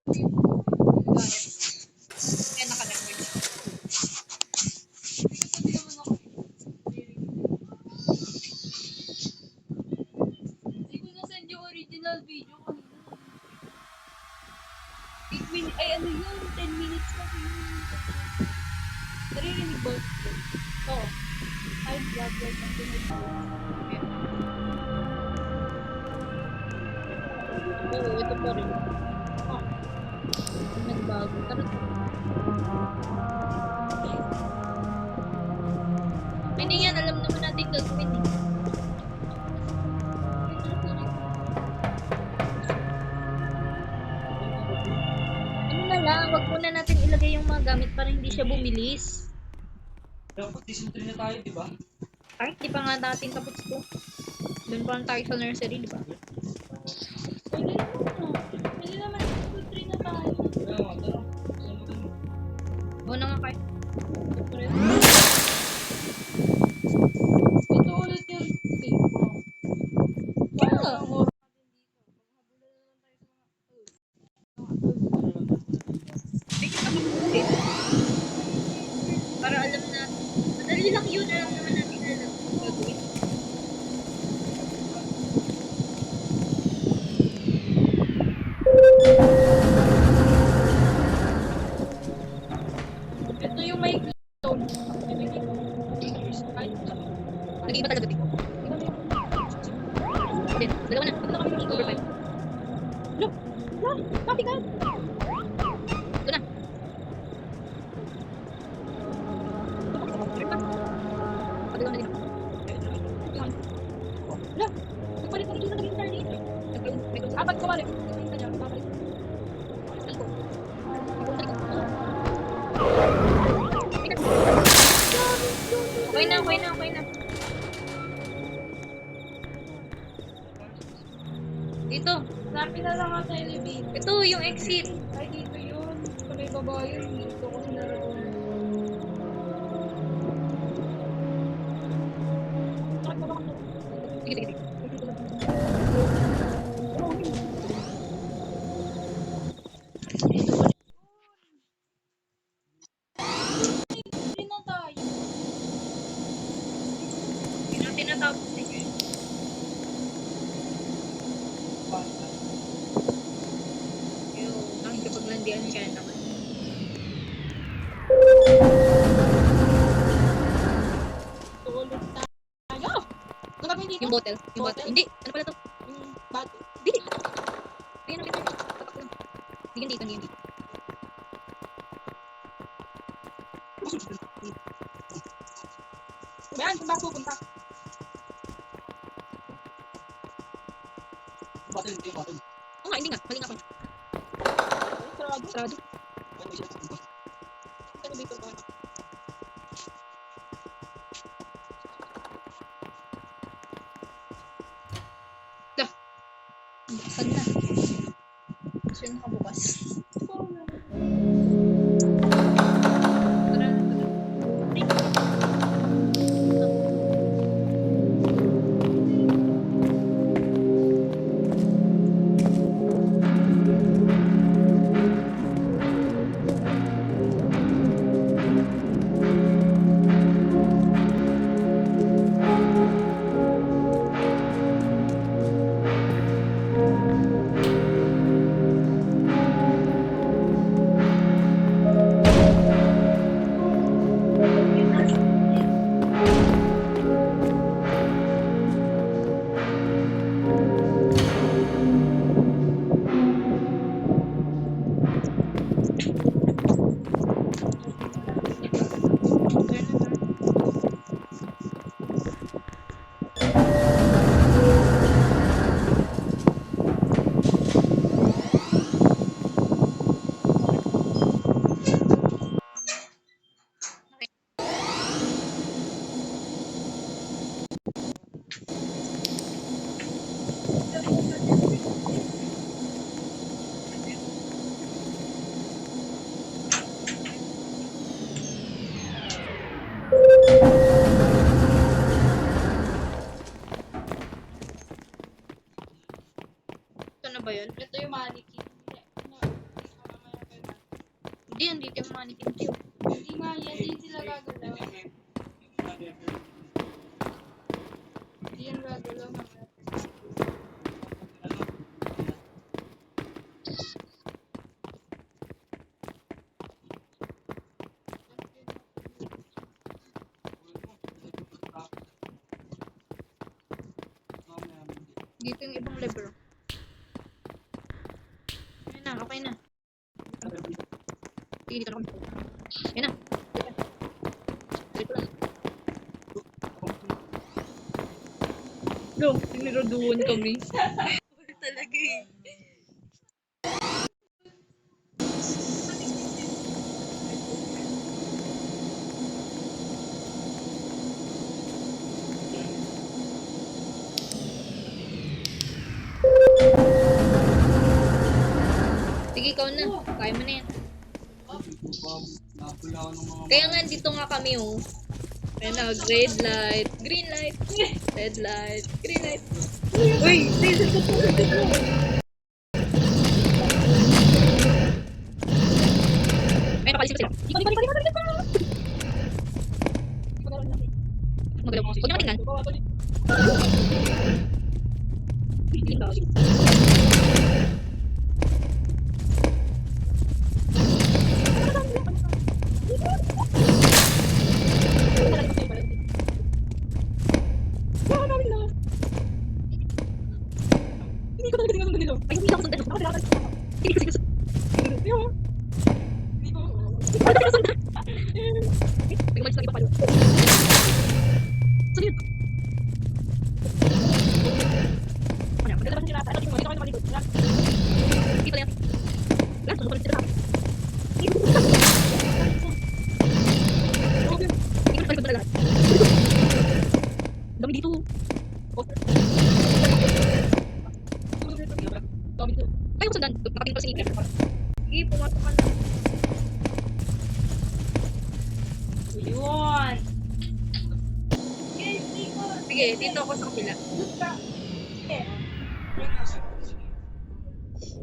Kaya naka-record siya. Hindi ko na-send yung original video kanina. 8 minutes, ay ano yun, 10 minutes kasi yun. Naririnig ba? Oo. Ay, vlogger ng dinig. Oo, ito pa rin. Ah, nagbago. Tara. Hindi yan, alam naman natin gagawin eh. Ano na lang, wag muna natin ilagay yung mga gamit para hindi siya bumilis. Dapat disentree na tayo, di ba? Kahit di pa nga natin tapos to. Doon pa lang tayo sa nursery, di ba? Pwede naman. Pwede naman disentree na tayo. Kaya nga, tara. Oo na nga kayo. Ito ulit yung paper. Yeah. Para alam na, madali lang yun, alam naman natin na lang gagawin. Ito yung may klito. Nag-iba talaga dito. Then, dalawa na. Ito na kami ng cover 5. Look! Look! Mati ka! Ito na. Pagdalawa na dito. Look! Nagpalit na dito na naging internet. Apat ko balik. Okay na, okay na, okay na. Dito. Sabi na lang ang elevator. Ito, yung exit. Ay, dito yun. Sa may baba yun. Dito ko sinaraon. Sige, sige, sige. Hindi na tayo. Hindi natin natapos eh. Yung nakikipaglandian siya naman. Tulog tayo! Yung bottle. Yung bottle. Hindi. Ano pala to? Yung bottle. Hindi. Ayan, ayan, ayan. Tapak ko lang. Hindi, hindi, hindi. Bayan, kung bako punta. Button, yung button. Oo nga, hindi nga. Mali nga ako. Sarado. Sarado. Ano dito ba? Lah. Buksan na. Kasi yung nakabukas. Tara, tara. Hindi, andito yung mannequin Q. Hindi nga yan, hindi sila gagalaw. Hindi yan gagalaw mamaya. Dito yung ibang lever. Ayun na, okay na. Sige, dito na kami. Ayun na. Dito lang. No, siniroduan kami. Talaga eh. Sige, ikaw na. Kaya mo na yan. Kaya nga, dito nga kami oh. Ayan na, red light, green light, red light, green light. Uy, laser ko po. Ay, nakalisip sila. Di pa. Magalaw ko. Huwag niyo matingnan. Ay, hindi ako sundan. Hindi ko sundan. Ay, hindi ko sundan. May umalis na iba pa yun. Saan yun? Ano? Maganda ba sila? Ano? Dito kami naman dito. Dito yan. Lahat, susunod sila sa akin. Dito. Hindi ko na lahat. Dami dito. Ay, ako sundan. Nakatingin pa si Nika. Sige, pumasok ka na. Yun! Sige, dito ako sa kapila.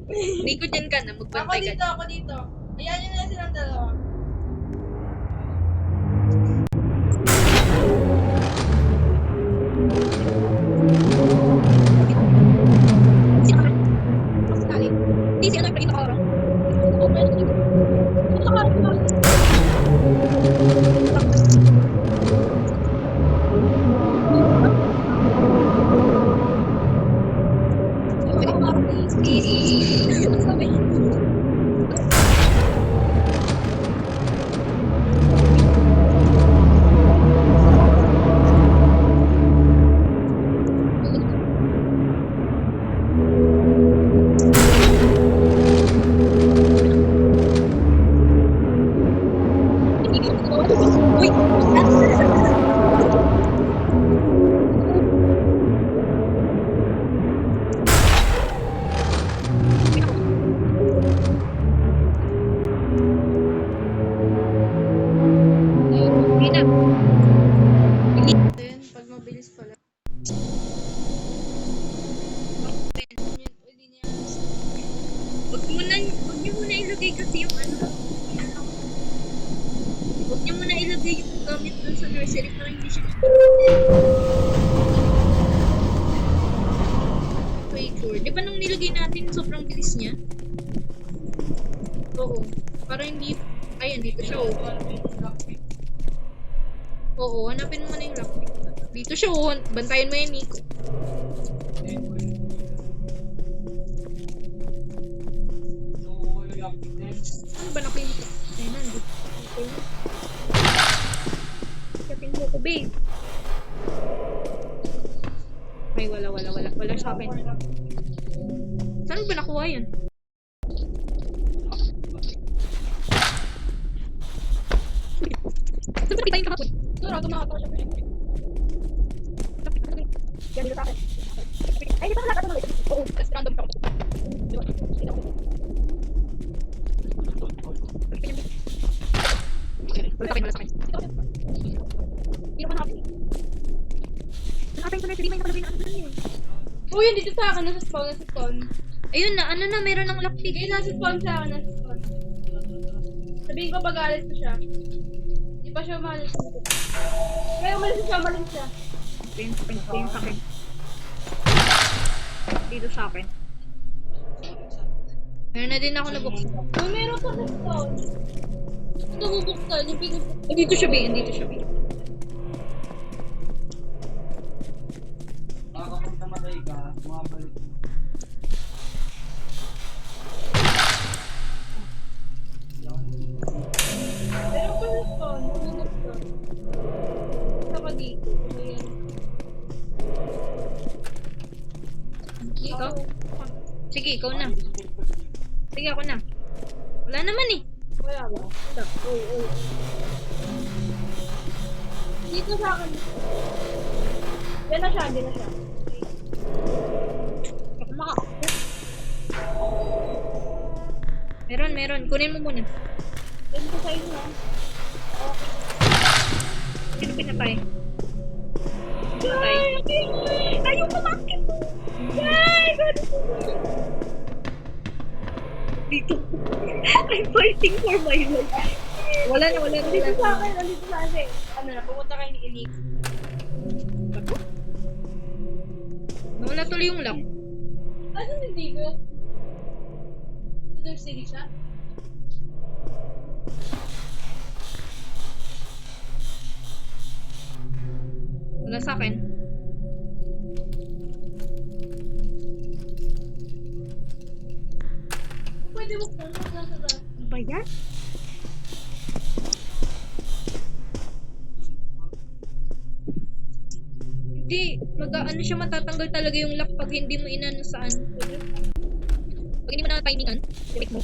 Hindi ko dyan ka na, Ako magbantay ka. dito, ako dito. Ayan yun na silang dalawa. Sino ka? Mas tali. Hindi, si ano yung palito ka orang. Ito ka, ito ka. Uy! Hindi na. Then, pag mabilis pala. Yun, hindi niya. Huwag niyo muna ilagay kasi yung ano. Huwag niyo muna ilagay yung gamit dun sa nursery para hindi siya wait for. Di ba nung nilagay natin sobrang bilis niya? Oo. Para hindi... Ayan, dito siya oh. Oo, hanapin mo na yung lockpick. Dito siya oh. Bantayan mo yan, Nico. Ano ba nakita? Ayun, nandito. Kapin mo ko, babe. Ay, wala. Wala sa akin. Saan ba nakuha yan? Saan ba nakita yung kahapon? Ito, tumakato siya. Yan, dito sa akin. Ay, di ba nakakata mo? Oo, kasi random ka. Wala sa akin. Hindi ko hanapin. Hanapin ko na, hindi may nakalagay na ano dun yun. Uy, yun dito sa akin, nasa spawn. Ayun na, ano na, meron ng lockpick. Sige, nasa spawn siya. Nasa spawn. Sabihin ko pag alis ko siya. Hindi pa siya umalis. Kaya umalis siya, umalis siya. Pin sa akin. Dito sa akin. Meron na din ako nabuksan. Uy, meron pa sa spawn. Ito bubuksan. Yung pinubuksan. Dito siya, B. Dito siya, B. Nakakapunta matay ka, bumabalik. Meron pa sa spawn. Bubuksan. Isa pa dito. Ayan. Ikaw? Sige, ikaw na. Sige, ako na. Wala naman eh. Wala ba? Wala. Uy, uy. Dito sa akin. Yan na siya, hindi na siya. Meron. Kunin mo muna. Yan ko sa inyo. Sino pinatay? Pinatay. Ayaw kumakit! Ay! Dito. I'm fighting for my life. Wala na. Dito sa akin, dito sa akin. Ano na, pumunta kayo ni Elite. Nawala tuloy yung lock. Ano hindi ko? Ito sige siya? Wala sa akin. Pwede mo kung ano sa taas. Ano ba yan? Hindi. Ano siya, matatanggal talaga yung lock pag hindi mo inano saan. Pag hindi mo na timingan, wait mo.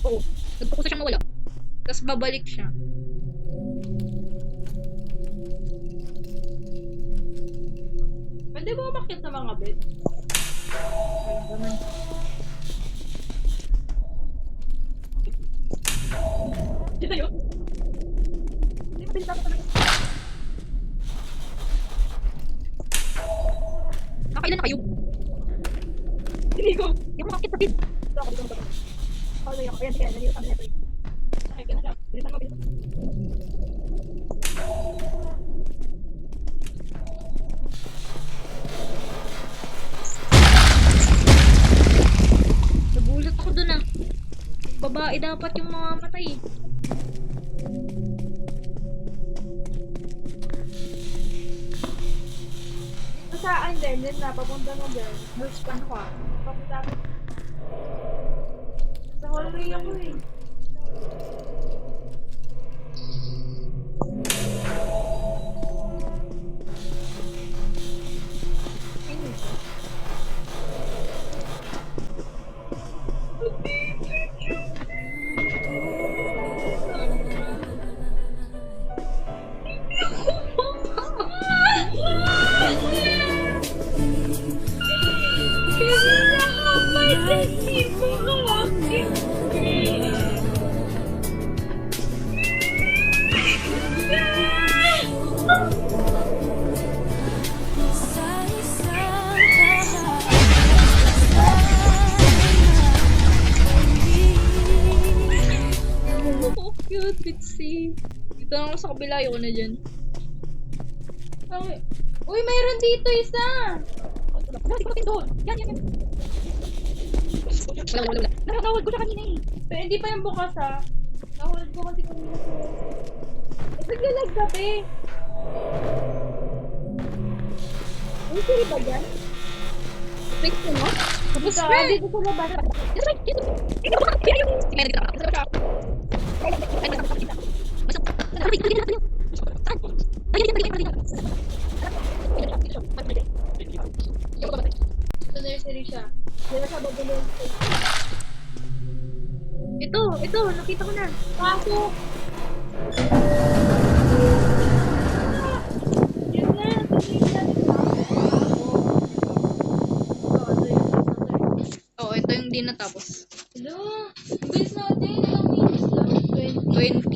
Oo. Nagpukusa siyang mawala. Tapos babalik siya. Pwede mo umakit sa mga bed? Walang gaman. Dito tayo. Hindi pa pinta ko talaga. Nakailan na kayo? Hindi ko. Hindi ako makakit sa bed. Ito ako, dito ako. Ako na yun. Ayan, sige. Nandito kami na ito. Sakay ka na siya. Bilisan mo, bilisan. Nagulat ako dun ah. Babae dapat yung mamamatay eh. Ito sa akin din. Yan na, papunta mo dyan. Span ko ah. Papunta mo. Sa hallway ako eh. Oh, cute, Bitsy. Dito lang ako sa kabila, ayoko na dyan. Ay. Uy, mayroon dito isa! Wala, di ko doon. Yan. Wala. Nakatawag ko siya kanina eh. Pero hindi pa yung bukas ha. Nahulad ko kasi kanina ko. Naglalag gabi. Uy, siri ba yan? Fix mo, no? Dito, dito sa labas. Sa nursery siya. Dito sa babulong. Ito, nakita ko na. Pasok! Yan na, tuloy na. Oo, ito yung di natapos. Hello? Bilis natin. Ilang minutes lang? 20. 20.